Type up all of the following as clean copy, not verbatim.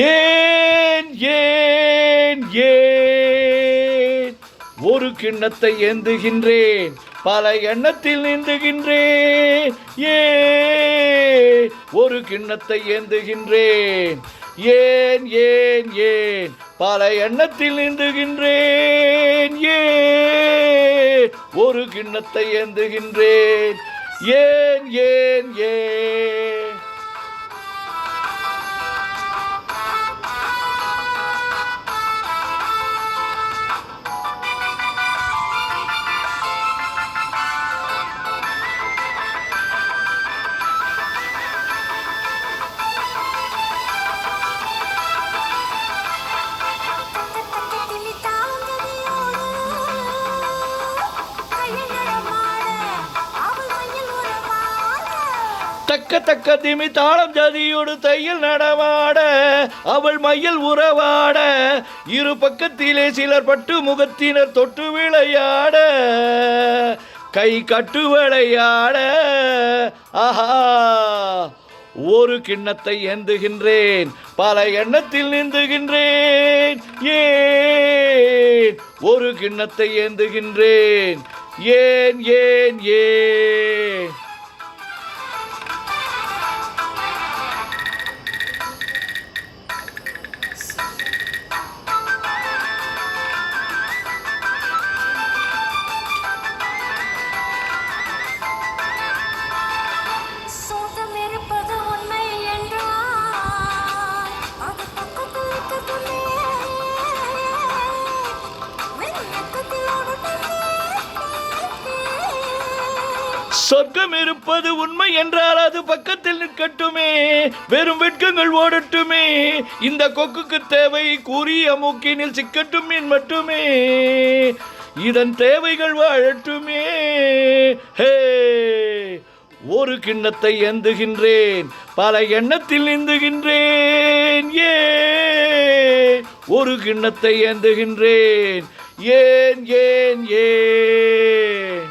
ஏன் ஏன் ஏன் ஒரு கிண்ணத்தை ஏந்துகின்றேன், பல எண்ணத்தில் நீந்துகின்றேன். ஏன் ஒரு கிண்ணத்தை ஏந்துகின்றேன், ஏன் ஏன் ஏன் பல எண்ணத்தில் நீந்துகின்றேன். ஏன் ஒரு கிண்ணத்தை ஏந்துகின்றேன், ஏன் ஏன் ஏன். தக்க தக்க திமி தாளம் ஜதியோடு தையில் நடவாட, அவள் மையில் உறவாட, இரு பக்கத்திலே சிலர் பட்டு முகத்தினர் தொட்டு விளையாட, கை கட்டு விளையாட. ஆஹா, ஒரு கிண்ணத்தை ஏந்துகின்றேன், பல எண்ணத்தில் நீந்துகின்றேன். ஏன் ஒரு கிண்ணத்தை ஏந்துகின்றேன், ஏன் ஏன் ஏன். சொர்க்கம் இருப்பது உண்மை என்றால் அது பக்கத்தில் நிற்கட்டுமே, வெறும் வெட்கங்கள் ஓடட்டுமே. இந்த கொக்குக்கு தேவை கூறிய மூக்கினில் சிக்கட்டும் மீன் மட்டுமே, இதன் தேவைகள் வாழட்டுமே. ஹே, ஒரு கிண்ணத்தை ஏந்துகின்றேன், பல எண்ணத்தில் நீந்துகின்றேன். ஏன் ஒரு கிண்ணத்தை ஏந்துகின்றேன், ஏன் ஏன் ஏன்.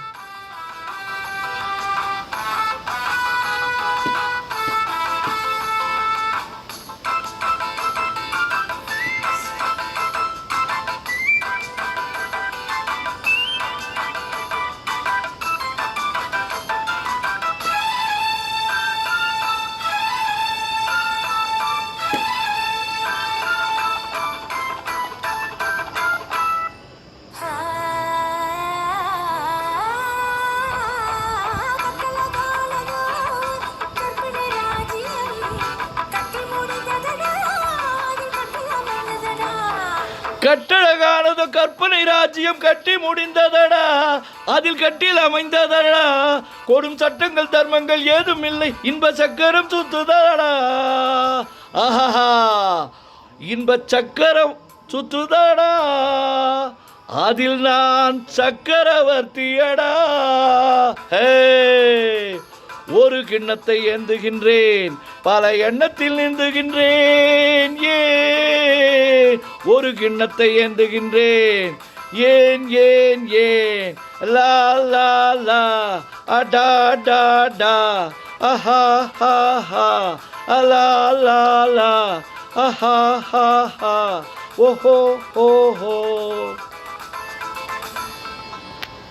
கட்டழகானது கற்பனை ராஜ்யம் கட்டி முடிந்ததடா, அதில் கட்டில் அமைந்ததடா. கொடும் சட்டங்கள் தர்மங்கள் ஏதும் இல்லை, இன்ப சக்கரம் சுத்துதடா. ஆஹா, இன்ப சக்கரம் சுத்துதடா, அதில் நான் சக்கரவர்த்தியடா. ஹே, ஒரு கிண்ணத்தை ஏந்துகின்றேன், பல எண்ணத்தில் நீந்துகின்றேன். ஏன் ஒரு கிண்ணத்தை ஏந்துகின்றேன், ஏன் ஏன் ஏன். லா லா லா அடா டா டா, ஆஹா ஹா ஹா, லா லா லா, ஆஹா ஹா ஹா, ஓஹோ ஓஹோ.